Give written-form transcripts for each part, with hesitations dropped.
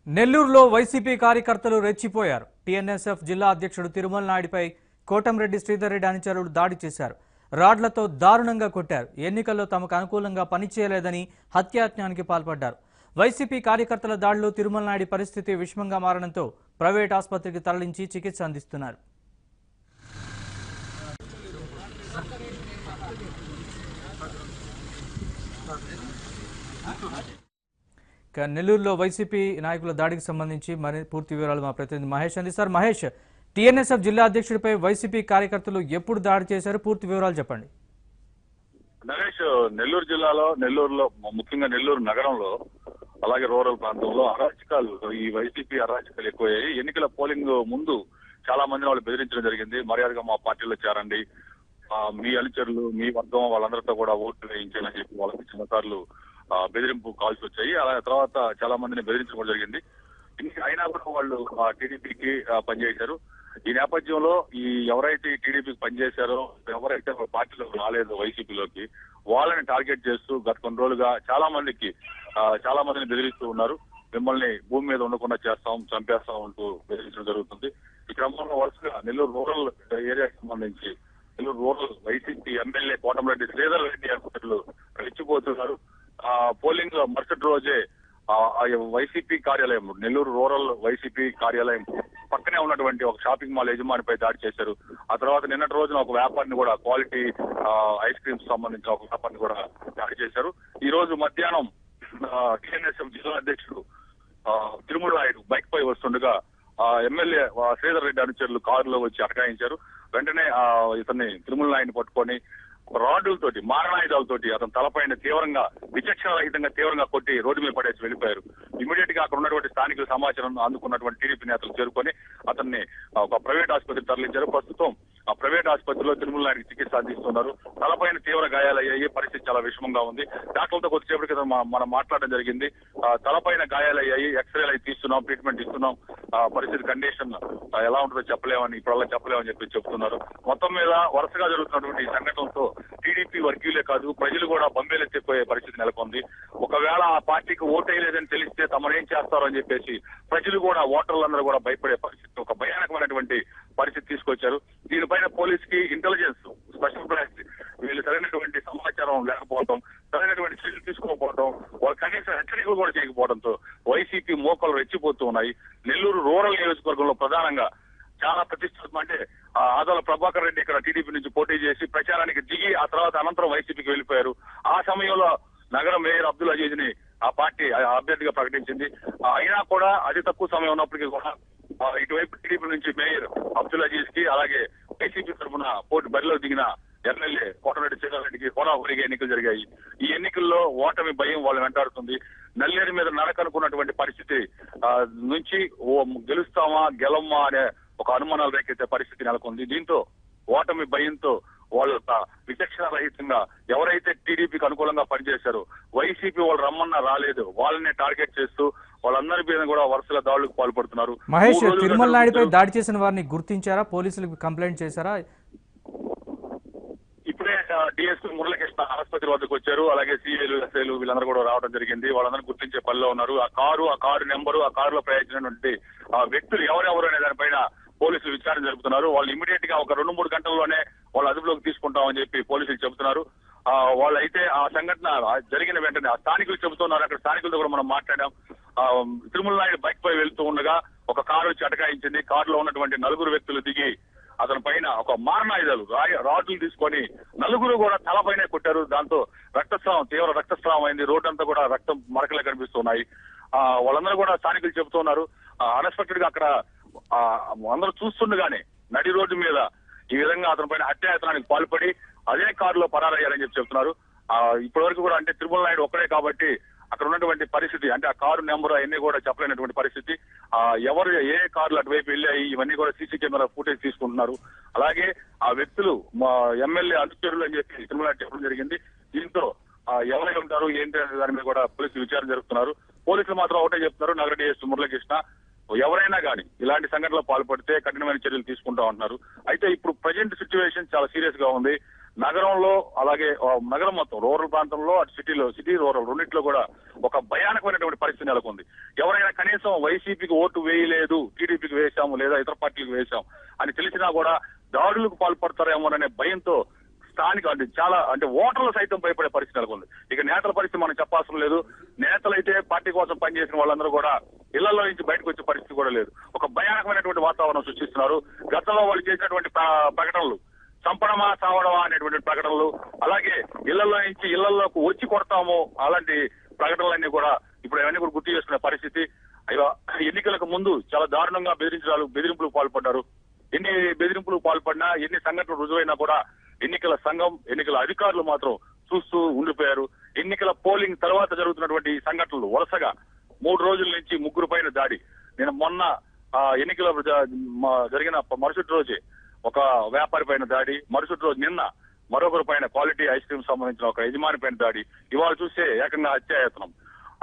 నెల్లూరులో వైసీపీ కార్యకర్తలు రెచ్చిపోయారు. టీఎన్ఎస్ఎఫ్ జిల్లా అధ్యక్షుడు తిరుమల నాయుడుపై కోటంరెడ్డి శ్రీధర్ రెడ్డి అనుచరులు దాడి చేశారు. రాడ్లతో దారుణంగా కొట్టారు. ఎన్నికల్లో తమకు అనుకూలంగా పనిచేయలేదని హత్యాయత్నానికి పాల్పడ్డారు. వైసీపీ కార్యకర్తల దాడిలో తిరుమల నాయుడు పరిస్థితి విషమంగా మారడంతో ప్రైవేట్ ఆసుపత్రికి తరలించి చికిత్స అందిస్తున్నారు. నెల్లూరులో వైసీపీ నాయకుల దాడికి సంబంధించి మరి పూర్తి వివరాలు మా ప్రతినిధి మహేష్ అందిస్తారు. మహేష్, టీఎన్ఎస్ఎఫ్ జిల్లా అధ్యక్షుడిపై వైసీపీ కార్యకర్తలు ఎప్పుడు దాడి చేశారు, పూర్తి వివరాలు చెప్పండి. నరేష్, నెల్లూరు జిల్లాలో నెల్లూరులో ముఖ్యంగా నెల్లూరు నగరంలో అలాగే రూరల్ ప్రాంతంలో అరాచకాలు, ఈ వైసీపీ అరాచకాలు ఎక్కువయ్యాయి. ఎన్నికల పోలింగ్ ముందు చాలా మందిని వాళ్ళు బెదిరించడం జరిగింది. మర్యాదగా మా పార్టీలో చేరండి, మీ అనుచరులు మీ వర్గం వాళ్ళందరితో కూడా ఓట్లు వేయించాలని చెప్పి వాళ్ళకి చిన్నసార్లు బెదిరింపు కాల్స్ వచ్చాయి. అలా తర్వాత చాలా మందిని బెదిరించడం జరిగింది. అయినా కూడా వాళ్ళు టీడీపీకి పనిచేశారు. ఈ నేపథ్యంలో ఎవరైతే టీడీపీకి పనిచేశారో, ఎవరైతే పార్టీలో రాలేదు వైసీపీలోకి, వాళ్ళని టార్గెట్ చేస్తూ గత కొన్ని రోజులుగా చాలా మందిని బెదిరిస్తూ ఉన్నారు. మిమ్మల్ని భూమి మీద ఉండకుండా చేస్తాం, చంపేస్తాం అంటూ బెదిరించడం జరుగుతుంది. ఈ క్రమంలో వరుసగా నెల్లూరు రూరల్ ఏరియాకి సంబంధించి Nellore rural YCP MLA Kotamreddy Sridhar Reddy అనుచరులు రెచ్చిపోతున్నారు. పోలింగ్ మరుసటి రోజే వైసీపీ కార్యాలయం, నెల్లూరు రూరల్ వైసీపీ కార్యాలయం పక్కనే ఉన్నటువంటి ఒక షాపింగ్ మాల్ యజమానిపై దాడి చేశారు. ఆ తర్వాత నిన్నటి రోజున ఒక వ్యాపారిని కూడా, క్వాలిటీ ఐస్ క్రీమ్స్ సంబంధించిన ఒక వ్యాపారిని కూడా దాడి చేశారు. ఈ రోజు మధ్యాహ్నం టీఎన్ఎస్ఎఫ్ జిల్లా అధ్యక్షుడు తిరుమల నాయుడు బైక్ పై వస్తుండగా ఎమ్మెల్యే శ్రీధర్ రెడ్డి అనుచరులు కారులో వచ్చి అటకాయించారు. వెంటనే ఇతన్ని తిరుమల నాయుడిని పట్టుకొని రాడ్లతోటి, మారణాయుధాలతోటి అతని తలపైన తీవ్రంగా, విచక్షణ రహితంగా తీవ్రంగా కొట్టి రోడ్డు మీద పడేసి వెళ్ళిపోయారు. ఇమీడియట్ గా అక్కడ ఉన్నటువంటి స్థానికుల సమాచారం అందుకున్నటువంటి టీడీపీ నేతలు చేరుకొని అతన్ని ఒక ప్రైవేట్ ఆసుపత్రికి తరలించారు. ప్రస్తుతం ఆ ప్రైవేట్ ఆసుపత్రిలో తిరుమల నాయుడికి చికిత్స అందిస్తున్నారు. తలపైన తీవ్ర గాయాలయ్యాయి. పరిస్థితి చాలా విషమంగా ఉంది. డాక్టర్లతో కొద్దిసేపటి క్రితం మనం మాట్లాడడం జరిగింది. తలపైన గాయాలయ్యాయి, ఎక్స్రేలు అయి తీస్తున్నాం, ట్రీట్మెంట్ ఇస్తున్నాం, పరిస్థితి కండిషన్ ఎలా ఉంటుందో చెప్పలేమని, ఇప్పుడల్లా చెప్పలేమని చెప్పి చెప్తున్నారు. మొత్తం మీద వరుసగా జరుగుతున్నటువంటి ఈ సంఘటనతో టీడీపీ వర్గీయులే కాదు, ప్రజలు కూడా బంబేలెత్తిపోయే పరిస్థితి నెలకొంది. ఒకవేళ ఆ పార్టీకి ఓటేయలేదని తెలిస్తే తమను ఏం చేస్తారో అని చెప్పేసి ప్రజలు కూడా, ఓటర్లందరూ కూడా భయపడే పరిస్థితి, ఒక భయానకమైనటువంటి పరిస్థితి తీసుకొచ్చారు. దీనిపైన పోలీస్ కి ఇంటెలిజెన్స్, స్పెషల్ బ్రాంచ్ వీళ్ళు సరైనటువంటి సమాచారం లేకపోవడం, సరైనటువంటి చర్యలు తీసుకోకపోవడం, వాళ్ళు కనీసం హెచ్చరికలు కూడా చేయకపోవడంతో వైసీపీ మోకలు రెచ్చిపోతూ ఉన్నాయి. నెల్లూరు రూరల్ నియోజకవర్గంలో ప్రధానంగా చాలా ప్రతిష్టాత్మక, అంటే ఆదాల ప్రభాకర్ రెడ్డి ఇక్కడ టీడీపీ నుంచి పోటీ చేసి ప్రచారానికి దిగి ఆ తర్వాత అనంతరం వైసీపీకి వెళ్ళిపోయారు. ఆ సమయంలో నగర మేయర్ అబ్దుల్ అజీజ్ ని ఆ పార్టీ అభ్యర్థిగా ప్రకటించింది. అయినా కూడా అతి తక్కువ సమయం ఉన్నప్పటికీ కూడా ఇటువైపు టీడీపీ నుంచి మేయర్ అబ్దుల్ అజీజ్ కి, అలాగే వైసీపీ తరఫున పోటీ బరిలో దిగిన ఎమ్మెల్యే కోటంరెడ్డి శ్రీధర్ రెడ్డికి హోరాహోరీగా ఎన్నికలు జరిగాయి. ఈ ఎన్నికల్లో ఓటమి భయం వాళ్ళు వెంటాడుతుంది. నల్లేరు మీద నడకనుకున్నటువంటి పరిస్థితి నుంచి గెలుస్తామా గెలమ్మా అనే ఒక అనుమానాలు రేకెత్తే పరిస్థితి నెలకొంది. దీంతో ఓటమి భయంతో వాళ్ళు విచక్షణ రహితంగా ఎవరైతే టీడీపీకి అనుకూలంగా పనిచేశారో, వైసీపీ వాళ్ళు రమ్మన్నా రాలేదు, వాళ్ళనే టార్గెట్ చేస్తూ వాళ్ళందరి మీద కూడా వరుసగా దాడులకు పాల్పడుతున్నారు. మహేష్, తిరుమల నాయుడుపై దాడి చేసిన వారిని గుర్తించారా? పోలీసులకు కంప్లైంట్ చేశారా? ఇప్పుడే డిఎస్పీ మురళీకృష్ణ ఆసుపత్రి వద్దకు వచ్చారు. అలాగే సిఐలు, ఎస్ఐలు వీళ్ళందరూ కూడా రావడం జరిగింది. వాళ్ళందరూ గుర్తించే పనిలో ఉన్నారు. ఆ కారు నెంబరు, ఆ కారులో ప్రయాణించినటువంటి వ్యక్తులు ఎవరెవరు అనే దానిపైన పోలీసులు విచారణ జరుపుతున్నారు. వాళ్ళు ఇమీడియట్ గా ఒక 2-3 గంటల్లోనే వాళ్ళు అదుపులోకి తీసుకుంటామని చెప్పి పోలీసులు చెబుతున్నారు. వాళ్ళైతే ఆ సంఘటన జరిగిన వెంటనే ఆ స్థానికులు చెబుతున్నారు. అక్కడ స్థానికులతో కూడా మనం మాట్లాడాం. తిరుమల నాయుడు బైక్ పై వెళ్తూ ఉండగా ఒక కారు వచ్చి అటకాయించింది. కారులో ఉన్నటువంటి 4 వ్యక్తులు దిగి అతని పైన ఒక మారణాయుధాలు, రాడ్లు తీసుకొని 4 కూడా తలపైనే కొట్టారు. దాంతో తీవ్ర రక్తస్రావం అయింది. రోడ్డు అంతా కూడా రక్తం మరకలే కనిపిస్తున్నాయి. వాళ్ళందరూ కూడా స్థానికులు చెబుతున్నారు. అన్ఎక్స్పెక్టెడ్ గా అక్కడ అందరూ చూస్తుండగానే నడి రోడ్డు మీద ఈ విధంగా అతని పైన హత్యాయత్నానికి పాల్పడి అదే కారులో పరారయ్యారని చెప్తున్నారు. ఇప్పటి వరకు కూడా, అంటే తిరుమల నాయుడు ఒక్కడే కాబట్టి అక్కడ ఉన్నటువంటి పరిస్థితి, అంటే ఆ కారు నెంబర్ అవన్నీ కూడా చెప్పలేనటువంటి పరిస్థితి. ఎవరు ఏ కార్లు అటువైపు వెళ్ళాయి ఇవన్నీ కూడా సీసీ కెమెరా ఫుటేజ్ తీసుకుంటున్నారు. అలాగే ఆ వ్యక్తులు మా ఎమ్మెల్యే అనుచరులు అని చెప్పి తిరుమల చెప్పడం జరిగింది. దీంతో ఎవరై ఉంటారు ఏంటి అనే దాని మీద కూడా పోలీసులు విచారణ జరుపుతున్నారు. పోలీసులు మాత్రం ఒకటే చెప్తున్నారు, నగర డిఎస్పీ మురళీకృష్ణ ఎవరైనా కానీ ఇలాంటి సంఘటనలో పాల్పడితే కఠినమైన చర్యలు తీసుకుంటా ఉంటున్నారు. అయితే ఇప్పుడు ప్రజెంట్ సిచ్యువేషన్ చాలా సీరియస్ గా ఉంది. నగరంలో అలాగే నగరం మొత్తం రూరల్ ప్రాంతంలో అటు సిటీ రూరల్ రెండింటిలో కూడా ఒక భయానకమైనటువంటి పరిస్థితి నెలకొంది. ఎవరైనా కనీసం వైసీపీకి ఓటు వేయలేదు, టీడీపీకి వేశాము లేదా ఇతర పార్టీలకు వేశాం అని తెలిసినా కూడా దాడులకు పాల్పడతారేమోననే భయంతో స్థానిక చాలా ఓటర్లు సైతం భయపడే పరిస్థితి నెలకొంది. ఇక నేతల పరిస్థితి మనం చెప్పాల్సిన లేదు. నేతలైతే పార్టీ కోసం పనిచేసిన వాళ్ళందరూ కూడా ఇళ్లలో నుంచి బయటకు వచ్చే పరిస్థితి కూడా లేదు. ఒక భయానకమైనటువంటి వాతావరణం సృష్టిస్తున్నారు. గతంలో వాళ్ళు చేసినటువంటి ప్రకటనలు, చంపడమా చావడమా అనేటువంటి ప్రకటనలు, అలాగే ఇళ్లలోకి వచ్చి కొడతాము అలాంటి ప్రకటనలన్నీ కూడా ఇప్పుడు అవన్నీ కూడా గుర్తు చేసుకునే పరిస్థితి. ఎన్నికలకు ముందు చాలా దారుణంగా బెదిరింపులకు పాల్పడ్డారు. ఎన్ని బెదిరింపులకు పాల్పడినా, ఎన్ని సంఘటనలు రుజువైనా కూడా ఎన్నికల సంఘం, ఎన్నికల అధికారులు మాత్రం చూస్తూ ఉండిపోయారు. ఎన్నికల పోలింగ్ తర్వాత జరుగుతున్నటువంటి సంఘటనలు వరుసగా 3 రోజుల నుంచి 3 పైన దాడి. నేను మొన్న ఎన్నికల జరిగిన మరుసటి రోజే ఒక వ్యాపారి పైన దాడి, మరుసటి రోజు నిన్న మరొకరి పైన క్వాలిటీ ఐస్ క్రీమ్ సంబంధించిన ఒక యజమాని పైన దాడి, ఇవాళ చూస్తే ఏకంగా హత్యాయత్నం.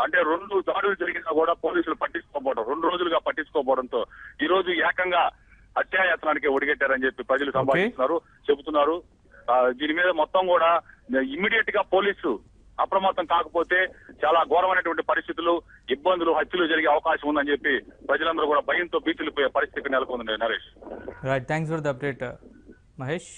అంటే 2 దాడులు జరిగినా కూడా పోలీసులు పట్టించుకోకపోవడం, 2 రోజులుగా పట్టించుకోకపోవడంతో ఈ రోజు ఏకంగా హత్యాయత్నానికి ఒడిగట్టారని చెప్పి ప్రజలు సంపాదిస్తున్నారు, చెబుతున్నారు. దీని మీద మొత్తం కూడా ఇమ్మీడియట్ గా పోలీసు అప్రమత్తం కాకపోతే చాలా ఘోరమైనటువంటి పరిస్థితులు, ఇబ్బందులు, హత్యలు జరిగే అవకాశం ఉందని చెప్పి ప్రజలందరూ కూడా భయంతో భీతులు పోయే పరిస్థితి నెలకొంది. Naresh, right, thanks for the update Mahesh.